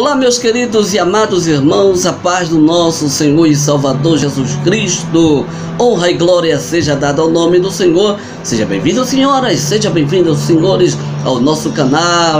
Olá, meus queridos e amados irmãos, a paz do nosso Senhor e Salvador Jesus Cristo, honra e glória seja dada ao nome do Senhor. Seja bem-vindo, senhoras, seja bem-vindos, senhores, ao nosso canal.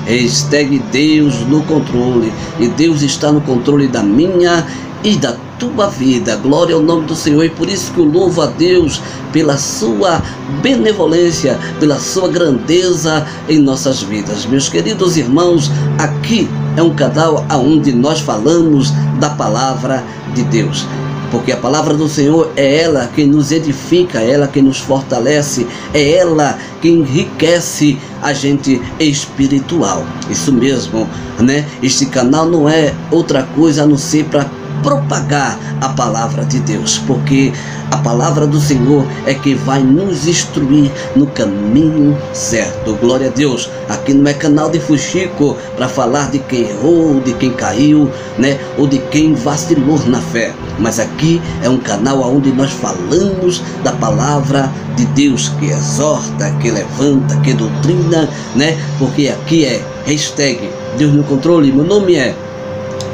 Hashtag Deus no controle, e Deus está no controle da minha e da tua vida. Glória ao nome do Senhor, e por isso que eu louvo a Deus pela sua benevolência, pela sua grandeza em nossas vidas. Meus queridos irmãos, aqui é um canal onde nós falamos da palavra de Deus, porque a palavra do Senhor é ela quem nos edifica, é ela quem nos fortalece, é ela quem enriquece a gente espiritual. Isso mesmo, né? Este canal não é outra coisa a não ser para propagar a palavra de Deus, porque a palavra do Senhor é que vai nos instruir no caminho certo. Glória a Deus. Aqui não é canal de fuxico para falar de quem errou, de quem caiu, né, ou de quem vacilou na fé, mas aqui é um canal onde nós falamos da palavra de Deus, que exorta, que levanta, que doutrina, né, porque aqui é hashtag Deus no controle. Meu nome é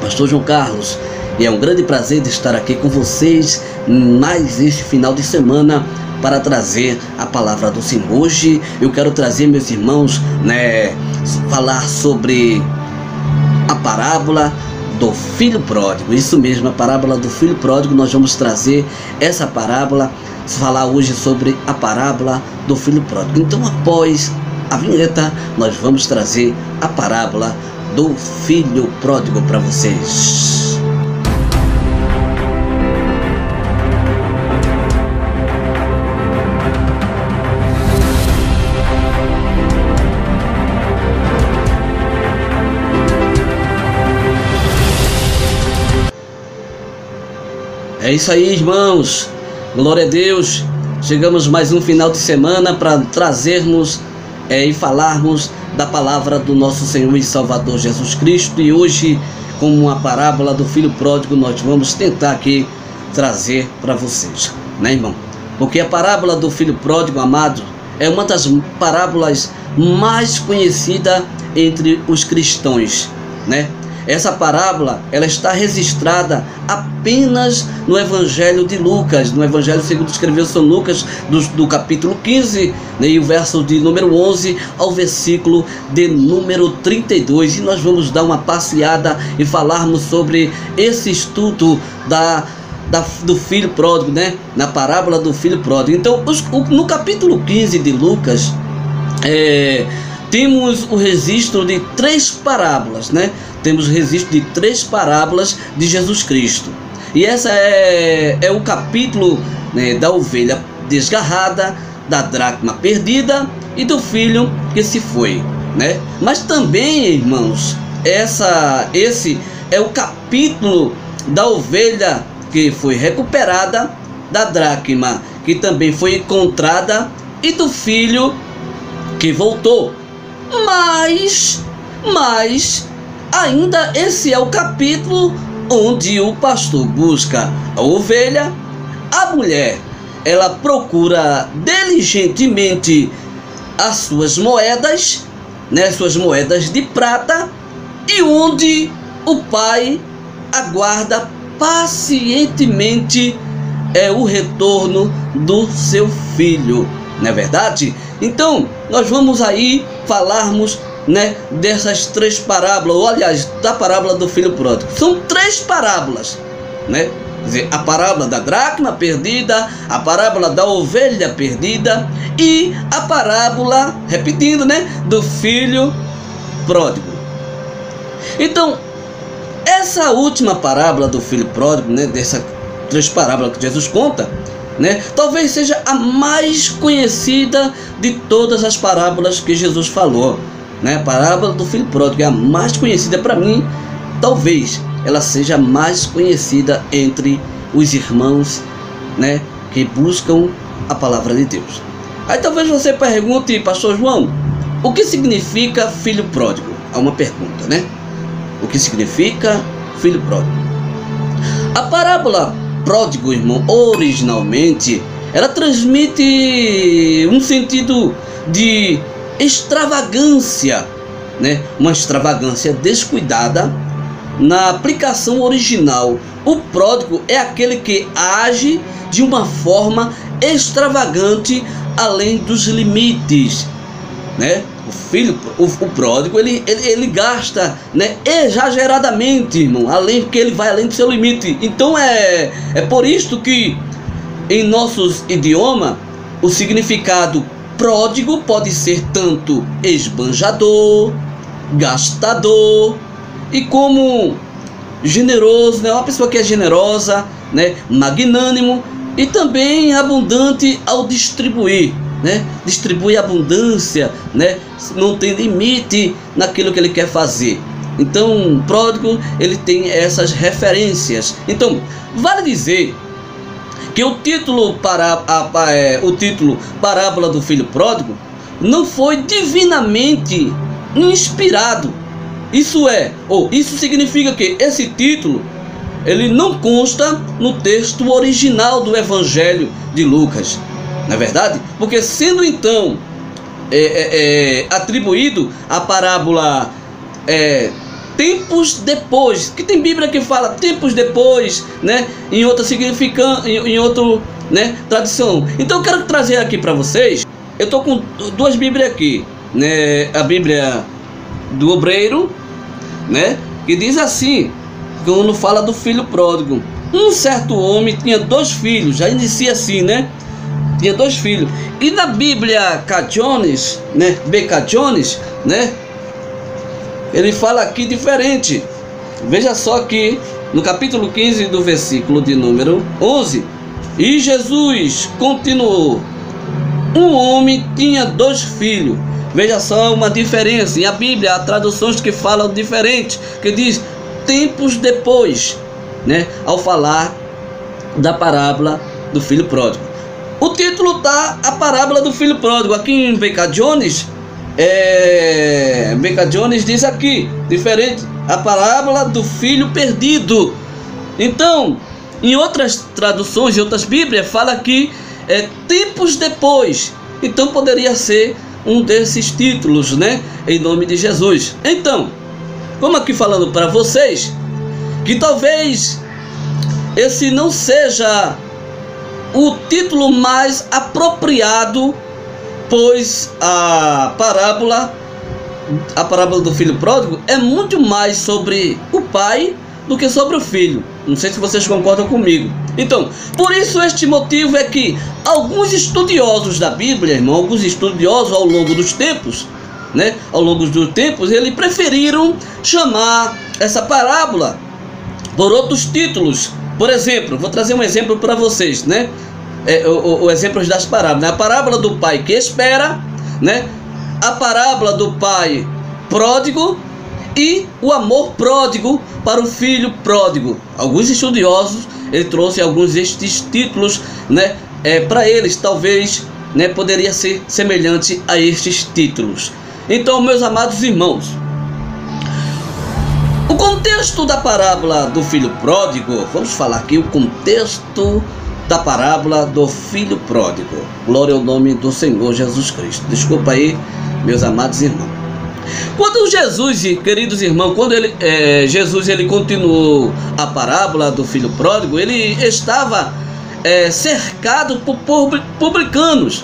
Pastor João Carlos, e é um grande prazer de estar aqui com vocês mais este final de semana para trazer a palavra do Senhor. Hoje eu quero trazer, meus irmãos, né, falar sobre a parábola do filho pródigo. Isso mesmo, a parábola do filho pródigo. Nós vamos trazer essa parábola, falar hoje sobre a parábola do filho pródigo. Então, após a vinheta, nós vamos trazer a parábola do filho pródigo para vocês. É isso aí, irmãos, glória a Deus. Chegamos mais um final de semana para trazermos e falarmos da palavra do nosso Senhor e Salvador Jesus Cristo. E hoje, como a parábola do filho pródigo, nós vamos tentar aqui trazer para vocês, né, irmão? Porque a parábola do filho pródigo, amado, é uma das parábolas mais conhecidas entre os cristãos, né? Essa parábola, ela está registrada apenas no Evangelho de Lucas, no Evangelho segundo escreveu São Lucas, do capítulo 15, né, e o verso de número 11 ao versículo de número 32. E nós vamos dar uma passeada e falarmos sobre esse estudo do filho pródigo, né, na parábola do filho pródigo. Então, no capítulo 15 de Lucas, temos o registro de 3 parábolas, né? Temos o registro de 3 parábolas de Jesus Cristo. E essa é o capítulo, né, da ovelha desgarrada, da dracma perdida e do filho que se foi, né? Mas também, irmãos, esse é o capítulo da ovelha que foi recuperada, da dracma que também foi encontrada e do filho que voltou. Mas ainda esse é o capítulo onde o pastor busca a ovelha, a mulher, ela procura diligentemente as suas moedas, né, suas moedas de prata, e onde o pai aguarda pacientemente o retorno do seu filho, não é verdade? Então, nós vamos aí falarmos, né, dessas 3 parábolas, ou aliás, da parábola do filho pródigo. São 3 parábolas, né? Quer dizer, a parábola da dracma perdida, a parábola da ovelha perdida e a parábola, repetindo, né, do filho pródigo. Então, essa última parábola do filho pródigo, né, dessas 3 parábolas que Jesus conta, né, talvez seja a mais conhecida de todas as parábolas que Jesus falou, né? A parábola do filho pródigo é a mais conhecida para mim. Talvez ela seja a mais conhecida entre os irmãos, né, que buscam a palavra de Deus. Aí talvez você pergunte, pastor João, o que significa filho pródigo? Há uma pergunta, né? O que significa filho pródigo? A parábola pródigo, irmão, originalmente ela transmite um sentido de extravagância, né, uma extravagância descuidada. Na aplicação original, o pródigo é aquele que age de uma forma extravagante além dos limites, né? O pródigo ele gasta, né, exageradamente, irmão, além que ele vai além do seu limite. Então é por isto que em nossos idiomas o significado pródigo pode ser tanto esbanjador, gastador, e como generoso, né? Uma pessoa que é generosa, né? Magnânimo e também abundante ao distribuir, né? Distribui abundância, né? Não tem limite naquilo que ele quer fazer. Então, o pródigo, ele tem essas referências. Então, vale dizer que o título Parábola do Filho Pródigo não foi divinamente inspirado. Isso significa que esse título ele não consta no texto original do Evangelho de Lucas, não é verdade? Porque sendo então atribuído a parábola tempos depois, que tem Bíblia que fala tempos depois, né? Em outra né, tradição. Então eu quero trazer aqui para vocês. Eu tô com duas Bíblias aqui, né? A Bíblia do Obreiro, né, que diz assim, quando fala do filho pródigo: um certo homem tinha 2 filhos. Já inicia assim, né? Tinha 2 filhos. E na Bíblia Cajones, né, B.K. Jones, né, ele fala aqui diferente. Veja só aqui no capítulo 15 do versículo de número 11. E Jesus continuou: um homem tinha 2 filhos. Veja só uma diferença. Em a Bíblia há traduções que falam diferente, que diz tempos depois, né, ao falar da parábola do filho pródigo. O título tá a parábola do filho pródigo. Aqui em B.K. Jones, B.K. Jones diz aqui diferente: a parábola do filho perdido. Então, em outras traduções, em outras Bíblias, fala aqui tempos depois. Então poderia ser um desses títulos, né, em nome de Jesus. Então, como aqui falando para vocês, que talvez esse não seja o título mais apropriado, pois a parábola do filho pródigo é muito mais sobre o pai do que sobre o filho. Não sei se vocês concordam comigo. Então, por isso este motivo é que alguns estudiosos da Bíblia, irmão, alguns estudiosos ao longo dos tempos, né, eles preferiram chamar essa parábola por outros títulos. Por exemplo, vou trazer um exemplo para vocês, né? O exemplo das parábolas, né? A parábola do pai que espera, né? A parábola do pai pródigo e o amor pródigo para o filho pródigo. Alguns estudiosos, ele trouxe alguns destes títulos, né, para eles talvez, né, poderia ser semelhante a estes títulos. Então, meus amados irmãos, o contexto da parábola do filho pródigo, vamos falar aqui o contexto da parábola do filho pródigo. Glória ao nome do Senhor Jesus Cristo. Desculpa aí, meus amados irmãos. Quando Jesus, queridos irmãos, Jesus continuou a parábola do filho pródigo, ele estava cercado por publicanos,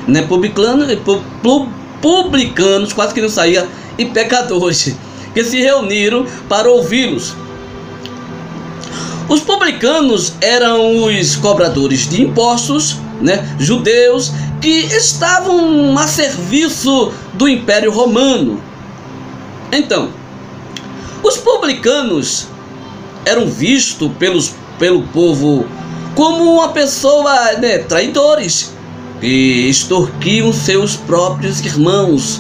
né? Publicanos, quase que não saía, e pecadores, que se reuniram para ouvi-los. Os publicanos eram os cobradores de impostos, né, judeus, que estavam a serviço do Império Romano. Então, os publicanos eram vistos pelo povo como uma pessoa, né, traidores, que extorquiam seus próprios irmãos.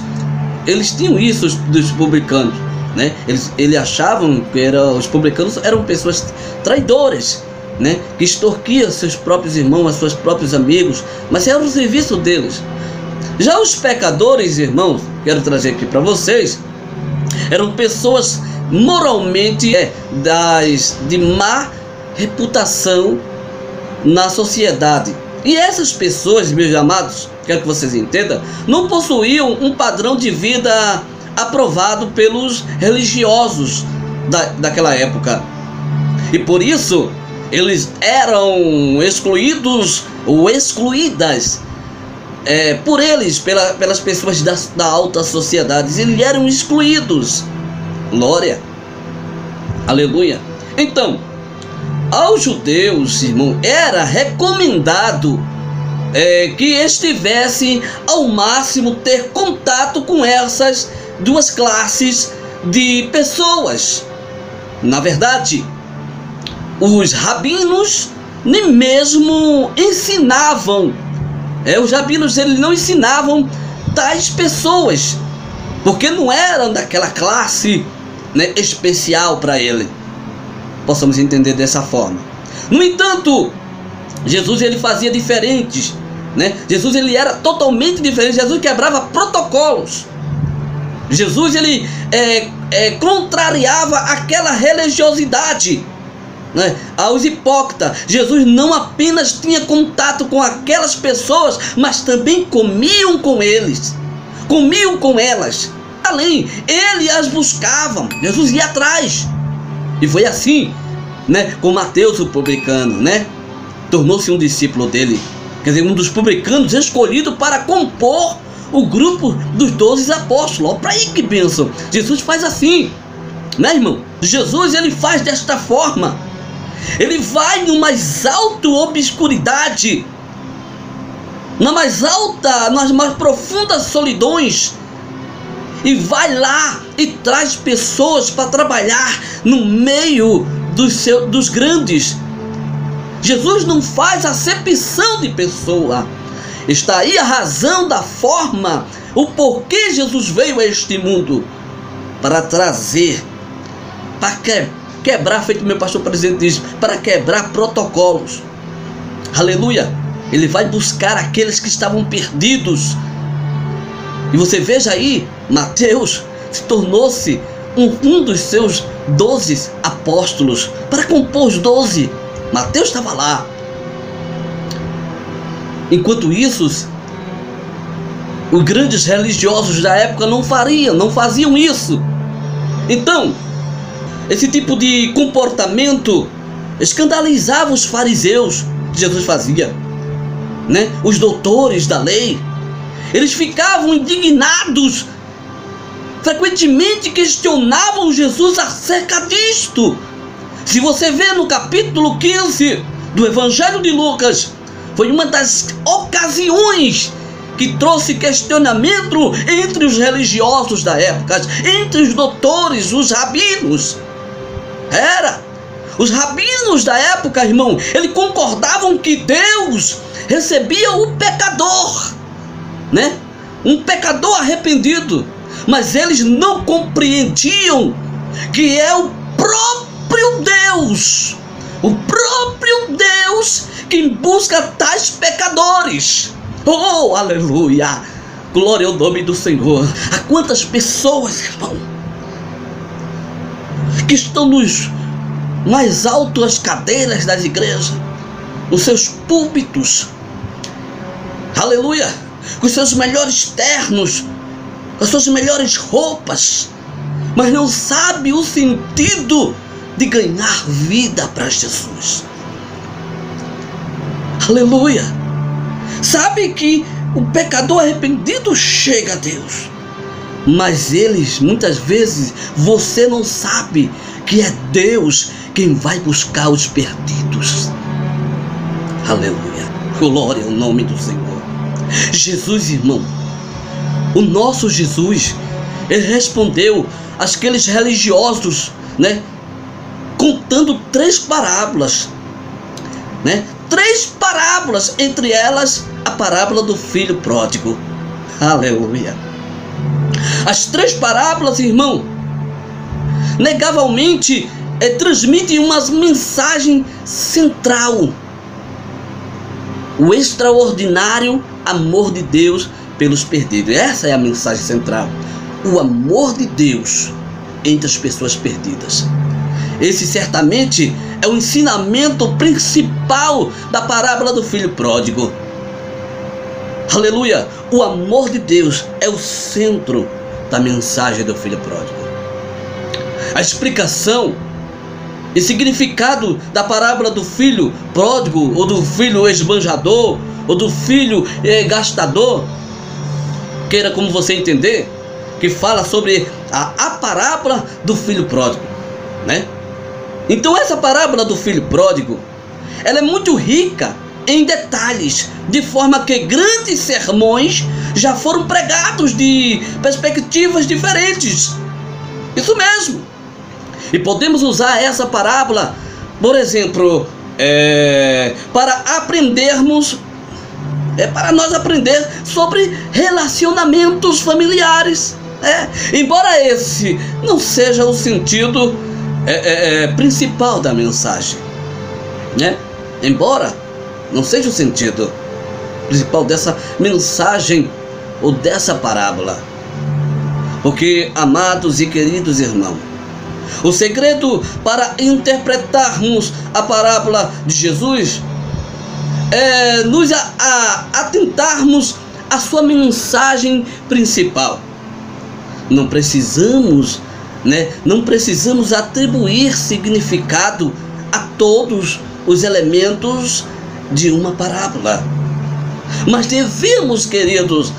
Eles tinham isso dos publicanos, né? Eles achavam que os publicanos eram pessoas traidoras, né, que extorquiam seus próprios irmãos, seus próprios amigos, mas era o serviço deles. Já os pecadores, irmãos, quero trazer aqui para vocês, eram pessoas moralmente de má reputação na sociedade. E essas pessoas, meus amados, quero que vocês entendam, não possuíam um padrão de vida aprovado pelos religiosos daquela época. E por isso eles eram excluídos ou excluídas por eles, pelas pessoas da alta sociedade. Eles eram excluídos. Glória, aleluia. Então, aos judeus, irmão, era recomendado que estivessem ao máximo ter contato com essas duas classes de pessoas. Na verdade, os rabinos nem mesmo ensinavam. Os rabinos, eles não ensinavam tais pessoas, porque não eram daquela classe, né, especial para ele. Possamos entender dessa forma. No entanto, Jesus, ele fazia diferentes, né? Jesus, ele era totalmente diferente. Jesus quebrava protocolos. Jesus, ele contrariava aquela religiosidade, né, aos hipócritas. Jesus não apenas tinha contato com aquelas pessoas, mas também comiam com eles, comiam com elas. Além, ele as buscava. Jesus ia atrás. E foi assim, né, com Mateus, o publicano, né, tornou-se um discípulo dele. Quer dizer, um dos publicanos escolhido para compor o grupo dos 12 apóstolos. Olha para aí que bênção. Jesus faz assim, né, irmão? Jesus, ele faz desta forma. Ele vai no mais alta obscuridade, nas mais profundas solidões, e vai lá e traz pessoas para trabalhar no meio dos grandes. Jesus não faz acepção de pessoa. Está aí a razão da forma, o porquê Jesus veio a este mundo, para trazer, para quebrar, feito meu pastor presidente diz, para quebrar protocolos. Aleluia. Ele vai buscar aqueles que estavam perdidos. E você veja aí, Mateus se tornou-se um dos seus 12 apóstolos, para compor os 12. Mateus estava lá. Enquanto isso, os grandes religiosos da época não faziam isso. Então, esse tipo de comportamento escandalizava os fariseus que Jesus fazia, né? Os doutores da lei, eles ficavam indignados, frequentemente questionavam Jesus acerca disto. Se você vê no capítulo 15 do Evangelho de Lucas, foi uma das ocasiões que trouxe questionamento entre os religiosos da época, entre os doutores, os rabinos. Os rabinos da época, irmão, eles concordavam que Deus recebia o pecador, né? Um pecador arrependido, mas eles não compreendiam que é o próprio Deus que busca tais pecadores. Oh, aleluia! Glória ao nome do Senhor. Há quantas pessoas, irmão, que estão nos mais altas cadeiras das igrejas, nos seus púlpitos, aleluia, com seus melhores ternos, com as suas melhores roupas, mas não sabe o sentido de ganhar vida para Jesus. Aleluia. Sabe que o pecador arrependido chega a Deus, mas eles, muitas vezes, você não sabe que é Deus quem vai buscar os perdidos. Aleluia. Glória ao nome do Senhor. Jesus, irmão, o nosso Jesus, ele respondeu àqueles religiosos, né, contando 3 parábolas, né? 3 parábolas, entre elas a parábola do filho pródigo. Aleluia. As 3 parábolas, irmão, negavelmente transmitem uma mensagem central: o extraordinário amor de Deus pelos perdidos. Essa é a mensagem central: o amor de Deus entre as pessoas perdidas. Esse certamente é o ensinamento principal da parábola do filho pródigo. Aleluia! O amor de Deus é o centro da mensagem do filho pródigo. A explicação e significado da parábola do filho pródigo, ou do filho esbanjador, ou do filho gastador, queira como você entender, que fala sobre a parábola do filho pródigo, né? Então essa parábola do filho pródigo, ela é muito rica em detalhes, de forma que grandes sermões já foram pregados de perspectivas diferentes. Isso mesmo. E podemos usar essa parábola, por exemplo, para aprendermos, para nós aprender sobre relacionamentos familiares. Embora esse não seja o sentido principal da mensagem, né? Embora não seja o sentido principal dessa mensagem ou dessa parábola. Porque, amados e queridos irmãos, o segredo para interpretarmos a parábola de Jesus é nos atentarmos à sua mensagem principal. Não precisamos atribuir significado a todos os elementos de uma parábola, mas devemos, queridos,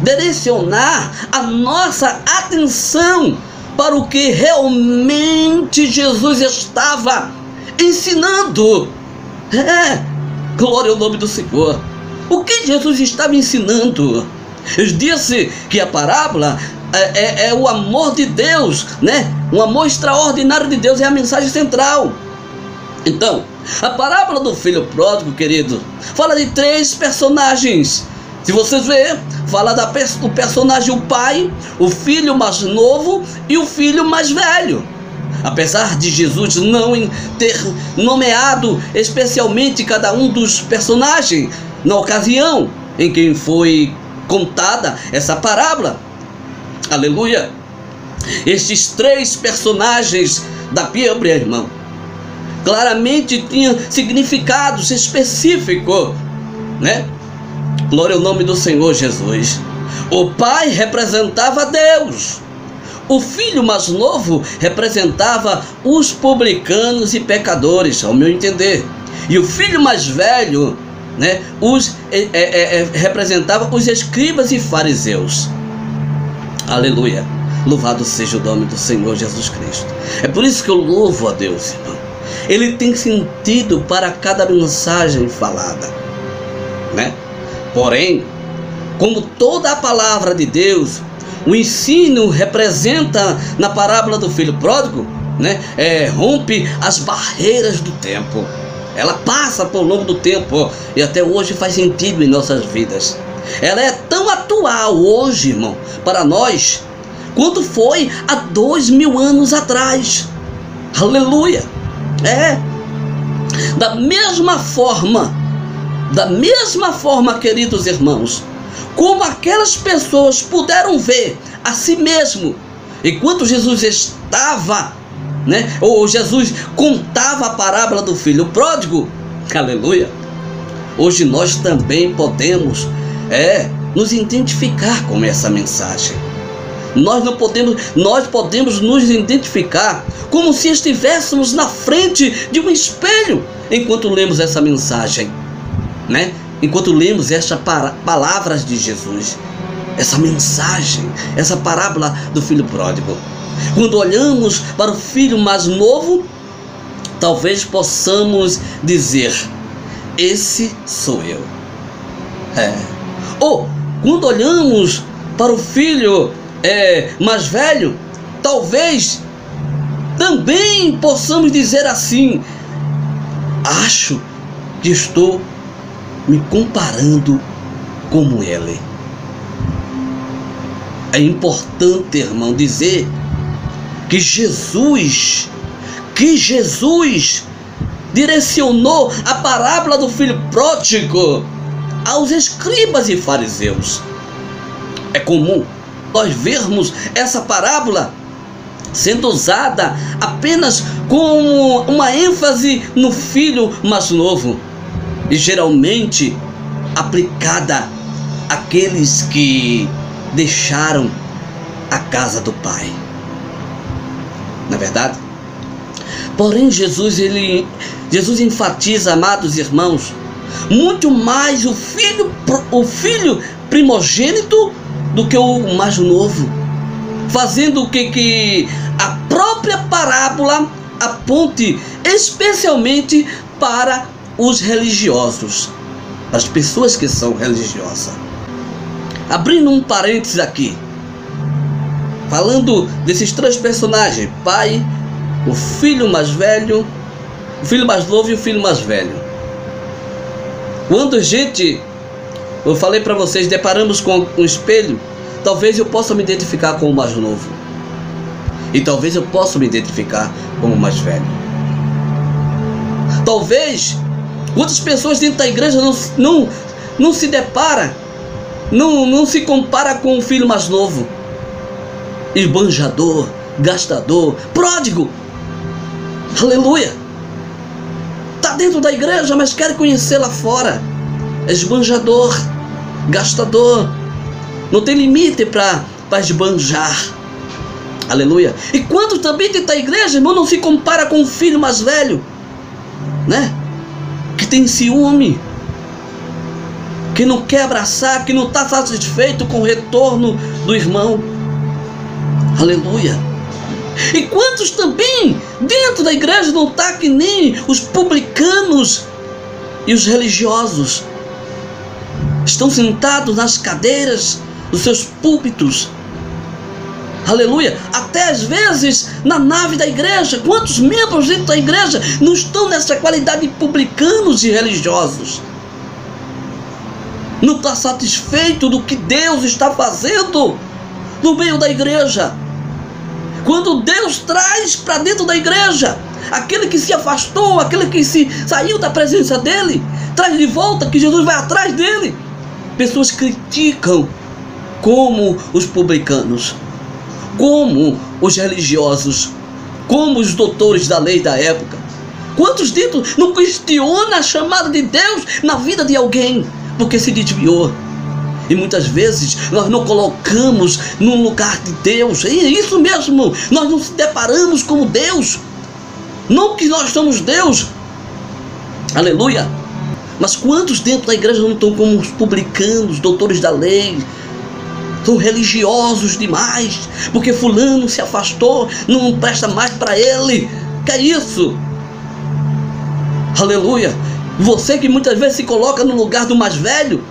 direcionar a nossa atenção para o que realmente Jesus estava ensinando. Glória ao nome do Senhor. O que Jesus estava ensinando? Eu disse que a parábola é o amor de Deus, né? O amor extraordinário de Deus é a mensagem central. Então, a parábola do filho pródigo, querido, fala de 3 personagens. Se vocês verem, fala do personagem o pai, o filho mais novo e o filho mais velho. Apesar de Jesus não ter nomeado especialmente cada um dos personagens na ocasião em que foi contada essa parábola, aleluia, estes 3 personagens da Bíblia, irmão, claramente tinham significados específicos, né? Glória ao nome do Senhor Jesus. O pai representava Deus. O filho mais novo representava os publicanos e pecadores, ao meu entender. E o filho mais velho, né, representava os escribas e fariseus. Aleluia. Louvado seja o nome do Senhor Jesus Cristo. É por isso que eu louvo a Deus, irmão. Ele tem sentido para cada mensagem falada, né? Porém, como toda a palavra de Deus, o ensino representa na parábola do filho pródigo, né? Rompe as barreiras do tempo. Ela passa por longo do tempo e até hoje faz sentido em nossas vidas. Ela é tão atual hoje, irmão, para nós, quanto foi há 2000 anos atrás. Aleluia! Da mesma forma, queridos irmãos, como aquelas pessoas puderam ver a si mesmo enquanto Jesus estava, né, ou Jesus contava a parábola do filho pródigo, aleluia, hoje nós também podemos nos identificar com essa mensagem. Nós podemos nos identificar como se estivéssemos na frente de um espelho enquanto lemos essa mensagem, né? Enquanto lemos estas palavras de Jesus, essa mensagem, essa parábola do filho pródigo. Quando olhamos para o filho mais novo, talvez possamos dizer: esse sou eu. Ou quando olhamos para o filho mais velho, talvez também possamos dizer assim: acho que estou me comparando como ele. É importante, irmão, dizer que Jesus direcionou a parábola do filho pródigo aos escribas e fariseus. É comum nós vermos essa parábola sendo usada apenas com uma ênfase no filho mais novo, e geralmente aplicada àqueles que deixaram a casa do Pai. Não é verdade? Porém, Jesus enfatiza, amados irmãos, muito mais o filho primogênito do que o mais novo, fazendo que a própria parábola aponte especialmente para os religiosos, as pessoas que são religiosas. Abrindo um parênteses aqui, falando desses três personagens: pai, o filho mais velho, o filho mais novo e o filho mais velho. Quando eu falei para vocês, deparamos com um espelho, talvez eu possa me identificar com o mais novo, e talvez eu possa me identificar com o mais velho. Talvez quantas pessoas dentro da igreja não se depara, não se compara com o filho mais novo, esbanjador, gastador, pródigo. Aleluia! Está dentro da igreja, mas quer conhecer lá fora. Esbanjador, gastador, não tem limite para esbanjar. Aleluia! E quando também dentro da igreja, irmão, não se compara com o filho mais velho, né? Que tem ciúme, que não quer abraçar, que não está satisfeito com o retorno do irmão. Aleluia! E quantos também dentro da igreja não está que nem os publicanos e os religiosos? Estão sentados nas cadeiras dos seus púlpitos. Aleluia! Até às vezes na nave da igreja. Quantos membros dentro da igreja não estão nessa qualidade de publicanos e religiosos? Não está satisfeito do que Deus está fazendo no meio da igreja. Quando Deus traz para dentro da igreja aquele que se afastou, aquele que saiu da presença dele, traz de volta, que Jesus vai atrás dele. Pessoas criticam, como os publicanos, como os religiosos, como os doutores da lei da época. Quantos dentro não questionam a chamada de Deus na vida de alguém, porque se desviou? E muitas vezes nós não colocamos no lugar de Deus. É isso mesmo, nós não se deparamos como Deus. Não que nós somos Deus, aleluia. Mas quantos dentro da igreja não estão como os publicanos, doutores da lei? São religiosos demais, porque fulano se afastou, não presta mais para ele. Que é isso? Aleluia. Você que muitas vezes se coloca no lugar do mais velho,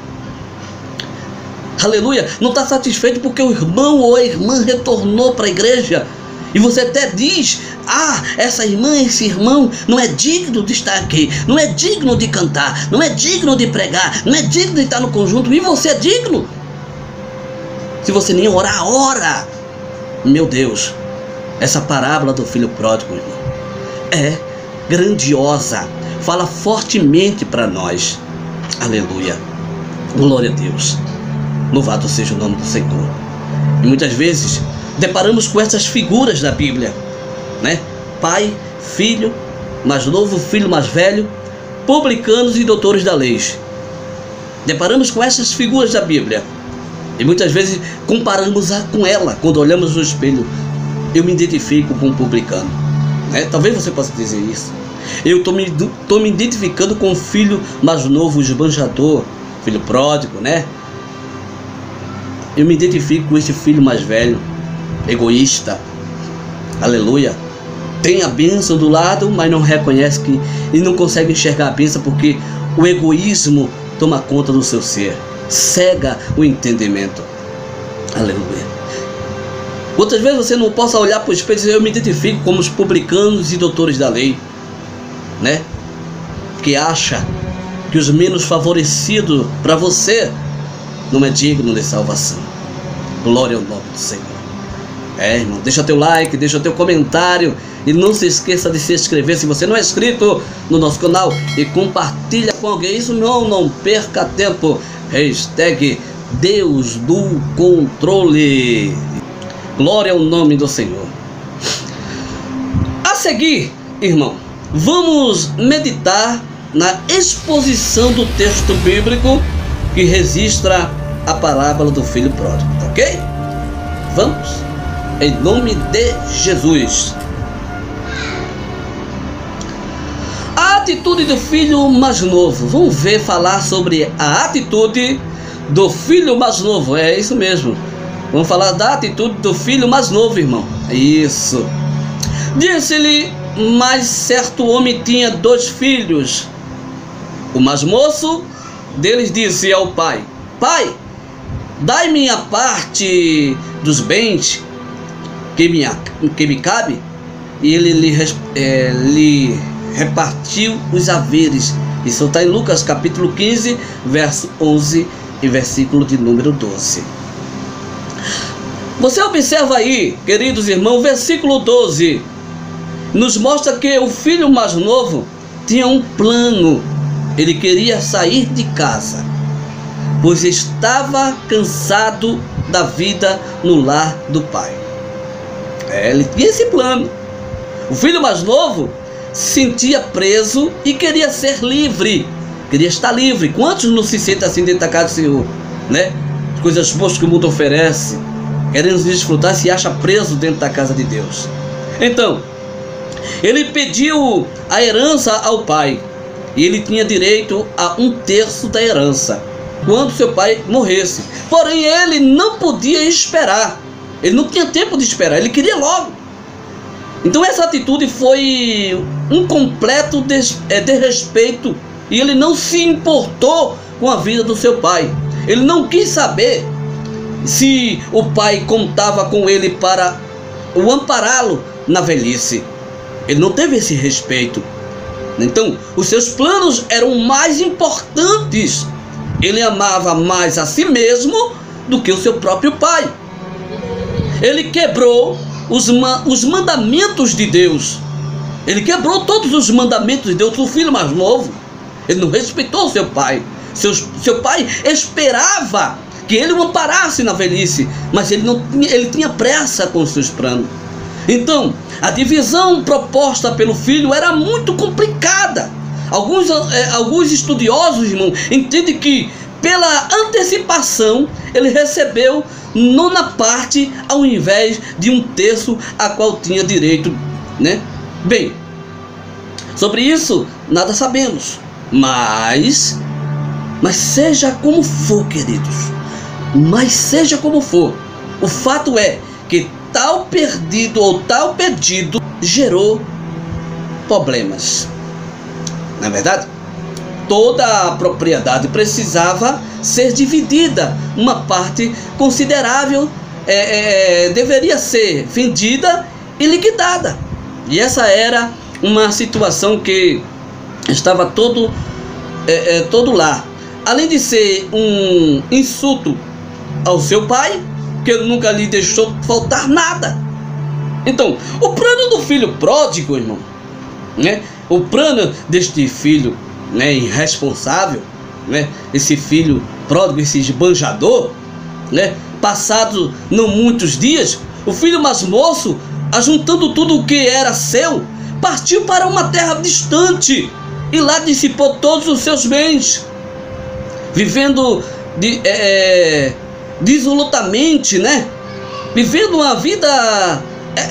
aleluia, não está satisfeito porque o irmão ou a irmã retornou para a igreja. E você até diz: ah, essa irmã, esse irmão não é digno de estar aqui, não é digno de cantar, não é digno de pregar, não é digno de estar no conjunto. E você é digno? Se você nem orar, ora. Meu Deus, essa parábola do filho pródigo, irmão, é grandiosa, fala fortemente para nós. Aleluia, glória a Deus. Louvado seja o nome do Senhor. E muitas vezes deparamos com essas figuras da Bíblia, né? Pai, filho mais novo, filho mais velho, publicanos e doutores da lei. Deparamos com essas figuras da Bíblia e muitas vezes comparamos com ela. Quando olhamos no espelho, eu me identifico com um publicano, né? Talvez você possa dizer isso. Eu estou me identificando com o filho mais novo, o esbanjador, filho pródigo, né? Eu me identifico com esse filho mais velho, egoísta, aleluia. Tem a bênção do lado, mas não reconhece e não consegue enxergar a bênção, porque o egoísmo toma conta do seu ser, cega o entendimento. Aleluia. Quantas vezes você não possa olhar para o espelho e dizer: eu me identifico como os publicanos e doutores da lei, né? Que acha que os menos favorecidos para você não é digno de salvação. Glória ao nome do Senhor. Irmão, deixa teu like, deixa teu comentário e não se esqueça de se inscrever se você não é inscrito no nosso canal e compartilha com alguém. Isso não perca tempo. Hashtag Deus do controle. Glória ao nome do Senhor. A seguir, irmão, vamos meditar na exposição do texto bíblico que registra a parábola do filho pródigo, ok? Vamos? em nome de Jesus. A atitude do filho mais novo. Vamos falar sobre a atitude do filho mais novo. É isso mesmo. Vamos falar da atitude do filho mais novo, irmão. Isso. Disse-lhe, mas certo homem tinha 2 filhos. O mais moço deles disse ao pai: Pai, dai-me a parte dos bens que me cabe. E ele lhe repartiu os haveres. Isso está em Lucas capítulo 15, verso 11 e versículo de número 12. Você observa aí, queridos irmãos, versículo 12 nos mostra que o filho mais novo tinha um plano. Ele queria sair de casa, pois estava cansado da vida no lar do pai. Ele tinha esse plano. O filho mais novo se sentia preso e queria ser livre, queria estar livre. Quantos não se sentem assim dentro da casa do Senhor, né? As coisas boas que o mundo oferece, querendo desfrutar, se acha preso dentro da casa de Deus. Então, ele pediu a herança ao pai, e ele tinha direito a 1/3 da herança quando seu pai morresse. Porém, ele não podia esperar, ele não tinha tempo de esperar, ele queria logo. Então essa atitude foi um completo desrespeito, e ele não se importou com a vida do seu pai. Ele não quis saber se o pai contava com ele para o ampará-lo na velhice. Ele não teve esse respeito. Então, os seus planos eram mais importantes. Ele amava mais a si mesmo do que o seu próprio pai. Ele quebrou os mandamentos de Deus. Ele quebrou todos os mandamentos de Deus. O filho mais novo, ele não respeitou o seu pai. Seu pai esperava que ele o amparasse na velhice, mas ele tinha pressa com os seus planos. Então, a divisão proposta pelo filho era muito complicada. Alguns estudiosos, irmão, entendem que pela antecipação ele recebeu 9 parte ao invés de 1/3 a qual tinha direito, né? Bem, sobre isso nada sabemos, mas seja como for, queridos, mas seja como for, o fato é que tal perdido ou tal pedido gerou problemas. Na verdade, toda a propriedade precisava ser dividida. Uma parte considerável deveria ser vendida e liquidada. E essa era uma situação que estava todo lá. Além de ser um insulto ao seu pai, que ele nunca lhe deixou faltar nada. Então, o plano do filho pródigo, irmão, né? O plano deste filho, né, irresponsável, né? Esse filho pródigo, esse esbanjador, né? Passado não muitos dias, o filho mais moço, ajuntando tudo o que era seu, partiu para uma terra distante e lá dissipou todos os seus bens, vivendo dissolutamente, né? Vivendo uma vida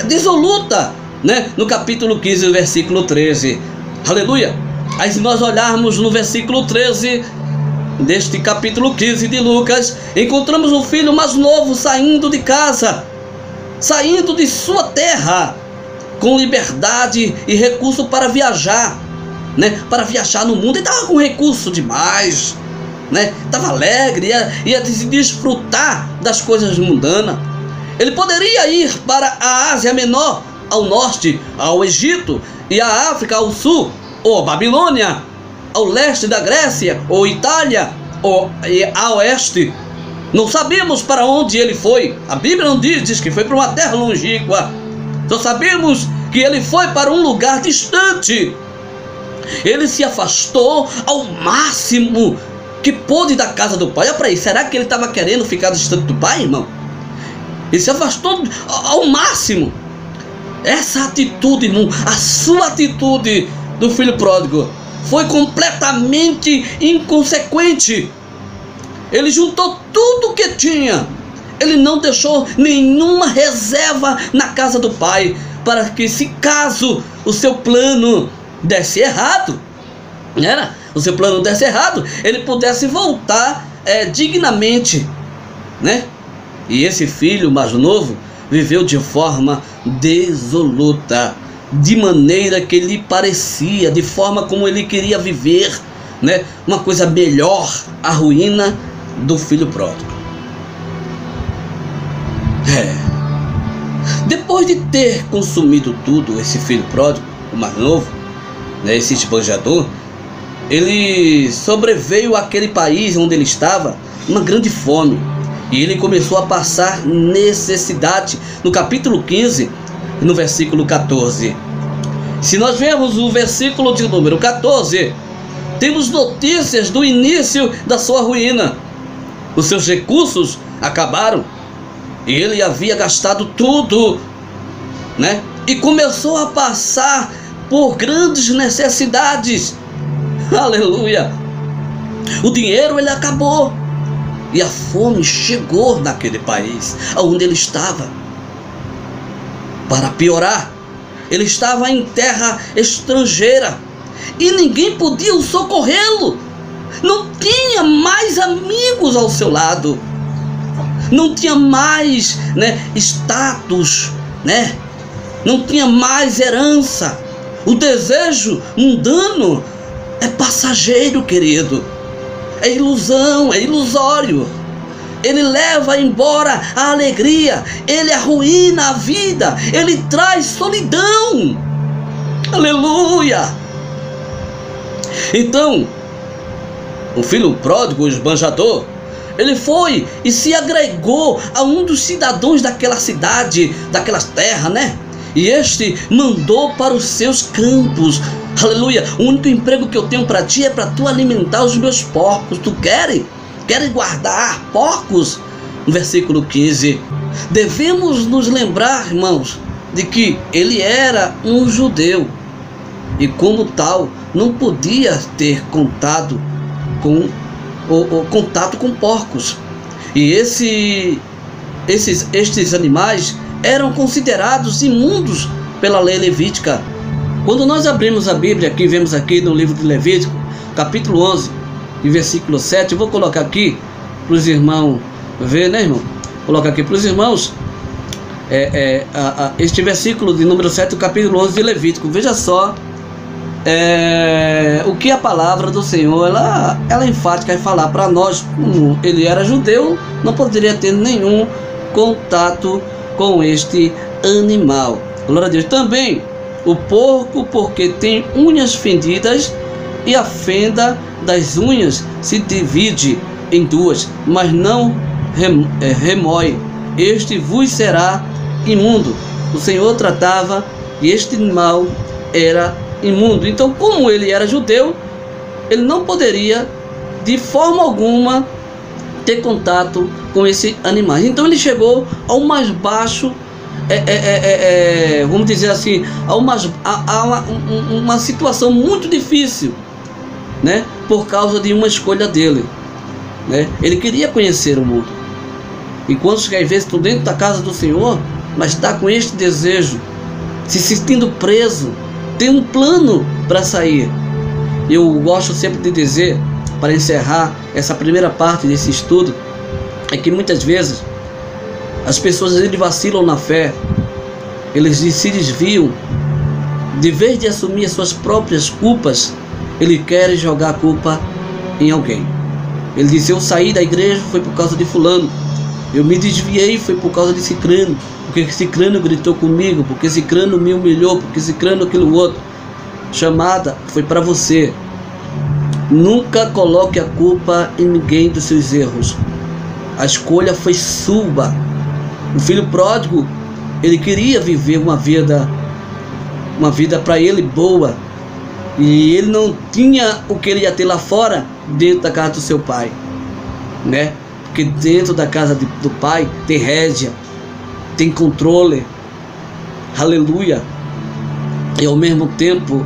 dissoluta, né? No capítulo 15, versículo 13. Aleluia! Aí se nós olharmos no versículo 13 deste capítulo 15 de Lucas, encontramos o filho mais novo saindo de casa, saindo de sua terra, com liberdade e recurso para viajar, né? Para viajar no mundo. Ele estava com recurso demais, né? Estava alegre, ia desfrutar das coisas mundanas. Ele poderia ir para a Ásia Menor, ao norte, ao Egito, e a África ao sul, ou Babilônia, ao leste da Grécia, ou Itália, ou a oeste. Não sabemos para onde ele foi. A Bíblia não diz que foi para uma terra longínqua. Só sabemos que ele foi para um lugar distante. Ele se afastou ao máximo que pôde da casa do pai. Olha para aí, será que ele estava querendo ficar distante do pai, irmão? Ele se afastou ao máximo. Essa atitude, irmão, a sua atitude do filho pródigo foi completamente inconsequente. Ele juntou tudo que tinha Ele não deixou nenhuma reserva na casa do pai, para que, se caso o seu plano desse errado, o seu plano desse errado, ele pudesse voltar dignamente, né? E esse filho mais novo viveu de forma dissoluta, de maneira que lhe parecia, de forma como ele queria viver, né? Uma coisa melhor, a ruína do filho pródigo. Depois de ter consumido tudo, esse filho pródigo, o mais novo, né, esse esbanjador, ele sobreveio àquele país onde ele estava uma grande fome, e ele começou a passar necessidade. No capítulo 15, no versículo 14, se nós vemos o versículo de número 14, temos notícias do início da sua ruína. Os seus recursos acabaram, ele havia gastado tudo, né? E começou a passar por grandes necessidades. Aleluia! O dinheiro ele acabou, e a fome chegou naquele país onde ele estava. Para piorar, ele estava em terra estrangeira e ninguém podia socorrê-lo. Não tinha mais amigos ao seu lado, não tinha mais, status, não tinha mais herança. O desejo mundano é passageiro, querido, é ilusão, é ilusório. Ele leva embora a alegria, ele arruína a vida, ele traz solidão. Aleluia! Então, o filho pródigo, o esbanjador, ele foi e se agregou a um dos cidadãos daquela cidade, daquela terra, E este mandou para os seus campos. Aleluia! O único emprego que eu tenho para ti é para tu alimentar os meus porcos. Tu queres guardar porcos? No versículo 15. Devemos nos lembrar, irmãos, de que ele era um judeu e, como tal, não podia ter contato com porcos. E estes animais eram considerados imundos pela lei levítica. Quando nós abrimos a Bíblia, aqui vemos aqui no livro de Levítico, capítulo 11, e versículo 7, eu vou colocar aqui para os irmãos ver, irmão? Colocar aqui para os irmãos este versículo de número 7 do capítulo 11 de Levítico. Veja só o que a palavra do Senhor ela enfática vai falar para nós. Como ele era judeu, não poderia ter nenhum contato com este animal. Glória a Deus. Também o porco, porque tem unhas fendidas, e a fenda das unhas se divide em duas, mas não remói. Este vos será imundo. O Senhor tratava, e este animal era imundo. Então, como ele era judeu, ele não poderia de forma alguma ter contato com esse animal. Então ele chegou ao mais baixo, vamos dizer assim, a uma situação muito difícil, por causa de uma escolha dele, Ele queria conhecer o mundo. E quantos que às vezes estão dentro da casa do Senhor, mas está com este desejo, se sentindo preso, tem um plano para sair. Eu gosto sempre de dizer, para encerrar essa primeira parte desse estudo, é que muitas vezes as pessoas eles vacilam na fé, eles se desviam, de vez de assumir as suas próprias culpas, ele quer jogar a culpa em alguém. Ele diz: eu saí da igreja foi por causa de fulano, eu me desviei foi por causa de cicrano, porque cicrano gritou comigo, porque cicrano me humilhou, porque cicrano aquilo outro. Chamada foi para você. Nunca coloque a culpa em ninguém dos seus erros. A escolha foi sua. O filho pródigo, ele queria viver uma vida para ele boa, e ele não tinha o que ele ia ter lá fora, dentro da casa do seu pai, Porque dentro da casa do pai tem rédea, tem controle. Aleluia. E ao mesmo tempo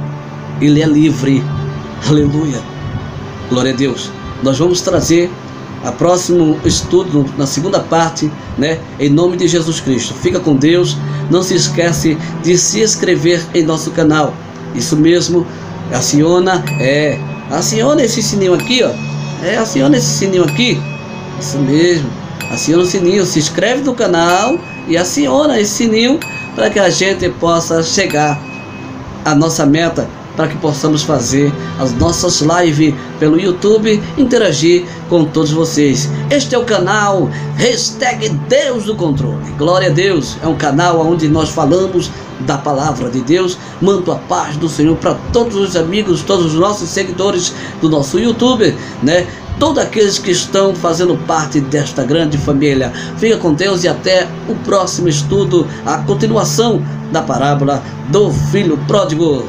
ele é livre. Aleluia. Glória a Deus. Nós vamos trazer a próximo estudo, na segunda parte, né? Em nome de Jesus Cristo. Fica com Deus. Não se esquece de se inscrever em nosso canal. Isso mesmo. Aciona esse sininho aqui, ó. Aciona esse sininho aqui. Isso mesmo. Aciona o sininho. Se inscreve no canal e aciona esse sininho para que a gente possa chegar à nossa meta, para que possamos fazer as nossas lives pelo YouTube, interagir com todos vocês. Este é o canal #Deus do Controle. Glória a Deus. É um canal onde nós falamos da palavra de Deus. Mando a paz do Senhor para todos os amigos, todos os nossos seguidores do nosso YouTube, né? Todos aqueles que estão fazendo parte desta grande família. Fica com Deus e até o próximo estudo, a continuação da parábola do filho pródigo.